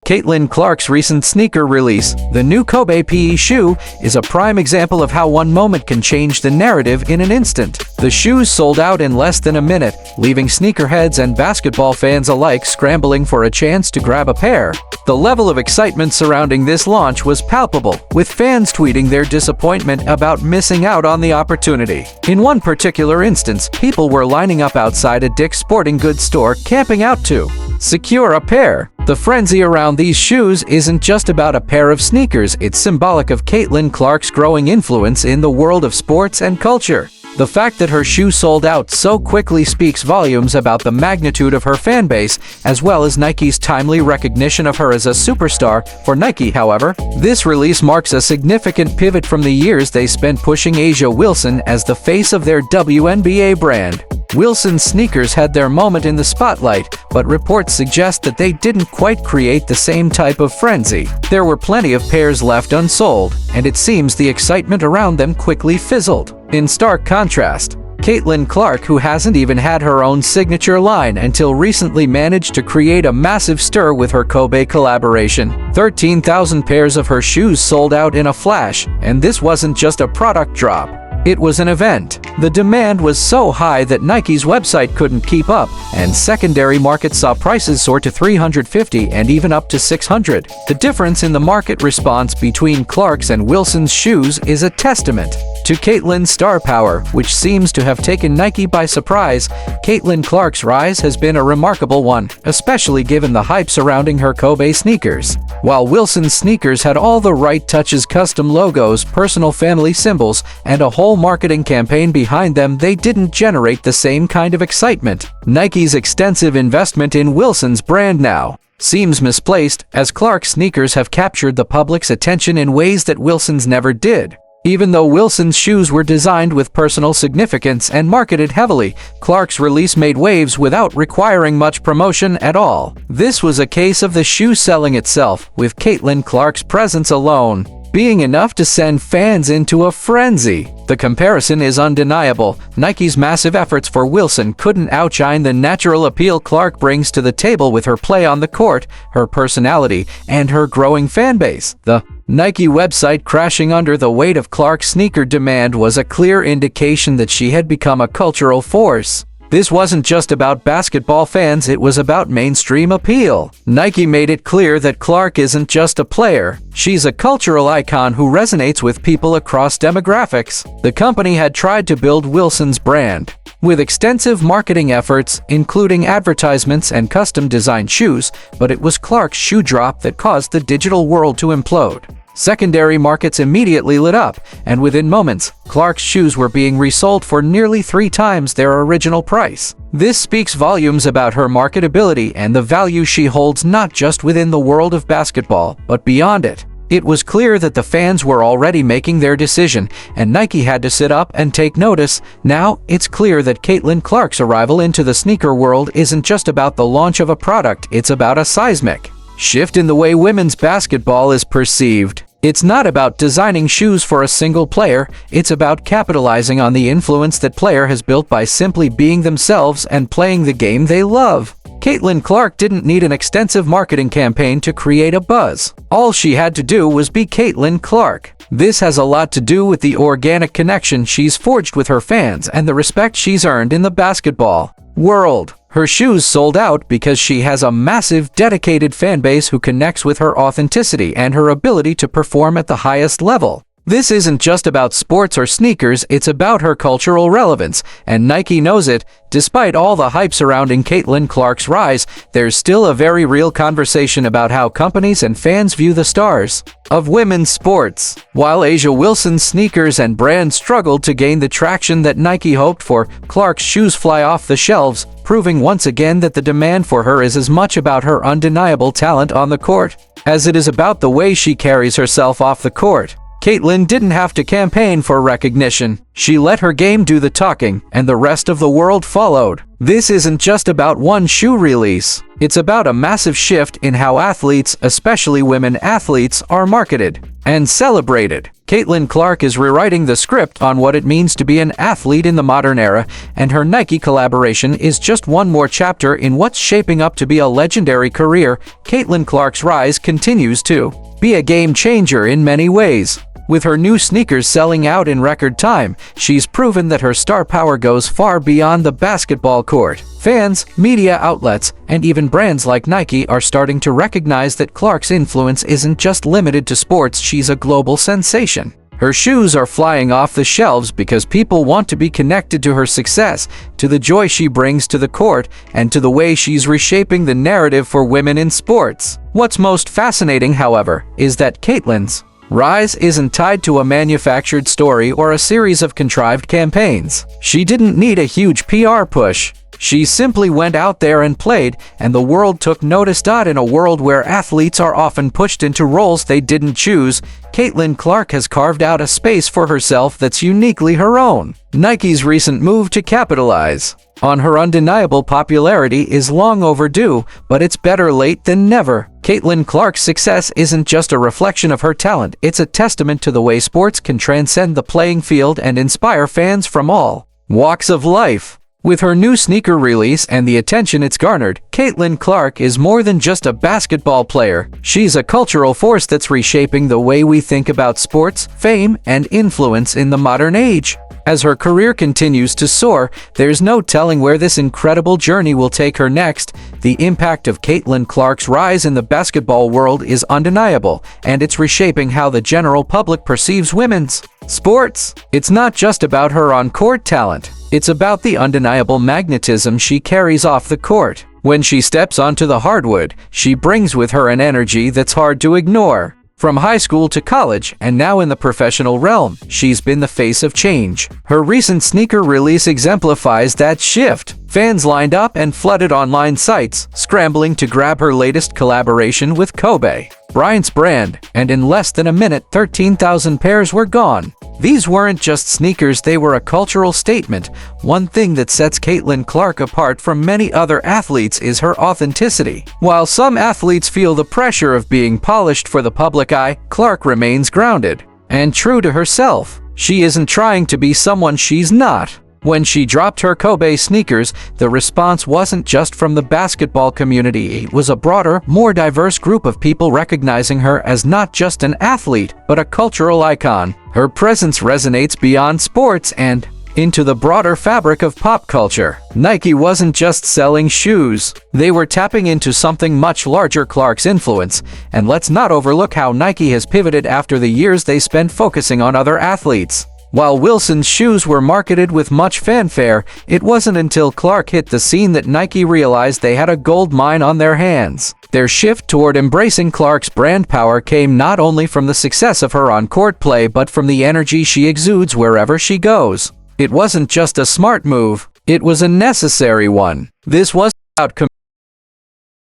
Caitlin Clark's recent sneaker release, the new Kobe PE shoe, is a prime example of how one moment can change the narrative in an instant. The shoes sold out in less than a minute, leaving sneakerheads and basketball fans alike scrambling for a chance to grab a pair. The level of excitement surrounding this launch was palpable, with fans tweeting their disappointment about missing out on the opportunity. In one particular instance, people were lining up outside a Dick's Sporting Goods store camping out to secure a pair. The frenzy around these shoes isn't just about a pair of sneakers, it's symbolic of Caitlin Clark's growing influence in the world of sports and culture. The fact that her shoe sold out so quickly speaks volumes about the magnitude of her fanbase, as well as Nike's timely recognition of her as a superstar. For Nike, however, this release marks a significant pivot from the years they spent pushing A'ja Wilson as the face of their WNBA brand. Wilson's sneakers had their moment in the spotlight, but reports suggest that they didn't quite create the same type of frenzy. There were plenty of pairs left unsold, and it seems the excitement around them quickly fizzled. In stark contrast, Caitlin Clark, who hasn't even had her own signature line until recently, managed to create a massive stir with her Kobe collaboration. 13,000 pairs of her shoes sold out in a flash, and this wasn't just a product drop. It was an event. The demand was so high that Nike's website couldn't keep up, and secondary markets saw prices soar to $350 and even up to $600. The difference in the market response between Clark's and Wilson's shoes is a testament to Caitlin's star power, which seems to have taken Nike by surprise. Caitlin Clark's rise has been a remarkable one, especially given the hype surrounding her Kobe sneakers. While Wilson's sneakers had all the right touches, custom logos, personal family symbols, and a whole marketing campaign behind them, they didn't generate the same kind of excitement. Nike's extensive investment in Wilson's brand now seems misplaced, as Clark's sneakers have captured the public's attention in ways that Wilson's never did. Even though Wilson's shoes were designed with personal significance and marketed heavily, Clark's release made waves without requiring much promotion at all. This was a case of the shoe selling itself, with Caitlin Clark's presence alone being enough to send fans into a frenzy. The comparison is undeniable. Nike's massive efforts for Wilson couldn't outshine the natural appeal Clark brings to the table with her play on the court, her personality, and her growing fanbase. The Nike website crashing under the weight of Clark's sneaker demand was a clear indication that she had become a cultural force. This wasn't just about basketball fans, it was about mainstream appeal. Nike made it clear that Clark isn't just a player, she's a cultural icon who resonates with people across demographics. The company had tried to build Wilson's brand with extensive marketing efforts, including advertisements and custom-designed shoes, but it was Clark's shoe drop that caused the digital world to implode. Secondary markets immediately lit up, and within moments, Clark's shoes were being resold for nearly 3 times their original price. This speaks volumes about her marketability and the value she holds not just within the world of basketball, but beyond it. It was clear that the fans were already making their decision, and Nike had to sit up and take notice. Now, it's clear that Caitlin Clark's arrival into the sneaker world isn't just about the launch of a product, it's about a seismic shift in the way women's basketball is perceived. It's not about designing shoes for a single player, it's about capitalizing on the influence that player has built by simply being themselves and playing the game they love. Caitlin Clark didn't need an extensive marketing campaign to create a buzz. All she had to do was be Caitlin Clark. This has a lot to do with the organic connection she's forged with her fans and the respect she's earned in the basketball world. Her shoes sold out because she has a massive, dedicated fanbase who connects with her authenticity and her ability to perform at the highest level. This isn't just about sports or sneakers, it's about her cultural relevance, and Nike knows it. Despite all the hype surrounding Caitlin Clark's rise, there's still a very real conversation about how companies and fans view the stars of women's sports. While A'ja Wilson's sneakers and brand struggled to gain the traction that Nike hoped for, Clark's shoes fly off the shelves, proving once again that the demand for her is as much about her undeniable talent on the court as it is about the way she carries herself off the court. Caitlin didn't have to campaign for recognition. She let her game do the talking, and the rest of the world followed. This isn't just about one shoe release. It's about a massive shift in how athletes, especially women athletes, are marketed and celebrated. Caitlin Clark is rewriting the script on what it means to be an athlete in the modern era, and her Nike collaboration is just one more chapter in what's shaping up to be a legendary career. Caitlin Clark's rise continues to be a game changer in many ways. With her new sneakers selling out in record time, she's proven that her star power goes far beyond the basketball court. Fans, media outlets, and even brands like Nike are starting to recognize that Clark's influence isn't just limited to sports. She's a global sensation. Her shoes are flying off the shelves because people want to be connected to her success, to the joy she brings to the court, and to the way she's reshaping the narrative for women in sports. What's most fascinating, however, is that Caitlin's rise isn't tied to a manufactured story or a series of contrived campaigns. She didn't need a huge PR push. She simply went out there and played, and the world took notice. In a world where athletes are often pushed into roles they didn't choose, Caitlin Clark has carved out a space for herself that's uniquely her own. Nike's recent move to capitalize on her undeniable popularity is long overdue, but it's better late than never. Caitlin Clark's success isn't just a reflection of her talent, it's a testament to the way sports can transcend the playing field and inspire fans from all walks of life. With her new sneaker release and the attention it's garnered, Caitlin Clark is more than just a basketball player. She's a cultural force that's reshaping the way we think about sports, fame, and influence in the modern age. As her career continues to soar, there's no telling where this incredible journey will take her next. The impact of Caitlin Clark's rise in the basketball world is undeniable, and it's reshaping how the general public perceives women's sports. It's not just about her on-court talent. It's about the undeniable magnetism she carries off the court. When she steps onto the hardwood, she brings with her an energy that's hard to ignore. From high school to college, and now in the professional realm, she's been the face of change. Her recent sneaker release exemplifies that shift. Fans lined up and flooded online sites, scrambling to grab her latest collaboration with Kobe Bryant's brand, and in less than a minute, 13,000 pairs were gone. These weren't just sneakers, they were a cultural statement. One thing that sets Caitlin Clark apart from many other athletes is her authenticity. While some athletes feel the pressure of being polished for the public eye, Clark remains grounded and true to herself. She isn't trying to be someone she's not. When she dropped her Kobe sneakers, the response wasn't just from the basketball community. It was a broader, more diverse group of people recognizing her as not just an athlete, but a cultural icon. Her presence resonates beyond sports and into the broader fabric of pop culture. Nike wasn't just selling shoes. They were tapping into something much larger: Clark's influence. And let's not overlook how Nike has pivoted after the years they spent focusing on other athletes. While Wilson's shoes were marketed with much fanfare, it wasn't until Clark hit the scene that Nike realized they had a gold mine on their hands. Their shift toward embracing Clark's brand power came not only from the success of her on-court play but from the energy she exudes wherever she goes. It wasn't just a smart move, it was a necessary one. This wasn't about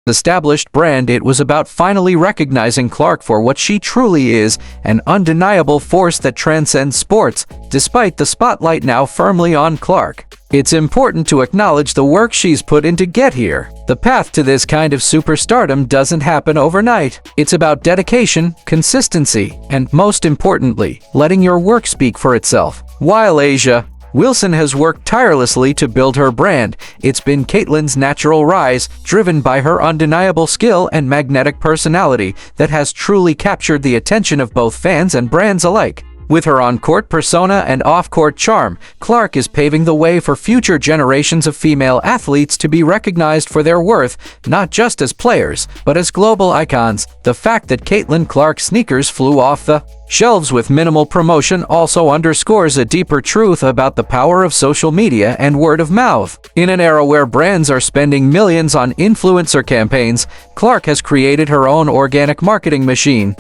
established brand, it was about finally recognizing Clark for what she truly is, an undeniable force that transcends sports. Despite the spotlight now firmly on Clark, it's important to acknowledge the work she's put in to get here. The path to this kind of superstardom doesn't happen overnight. It's about dedication, consistency, and most importantly, letting your work speak for itself. While A'ja Wilson has worked tirelessly to build her brand, it's been Caitlin's natural rise, driven by her undeniable skill and magnetic personality, that has truly captured the attention of both fans and brands alike. With her on-court persona and off-court charm, Clark is paving the way for future generations of female athletes to be recognized for their worth, not just as players, but as global icons. The fact that Caitlin Clark's sneakers flew off the shelves with minimal promotion also underscores a deeper truth about the power of social media and word of mouth. In an era where brands are spending millions on influencer campaigns, Clark has created her own organic marketing machine.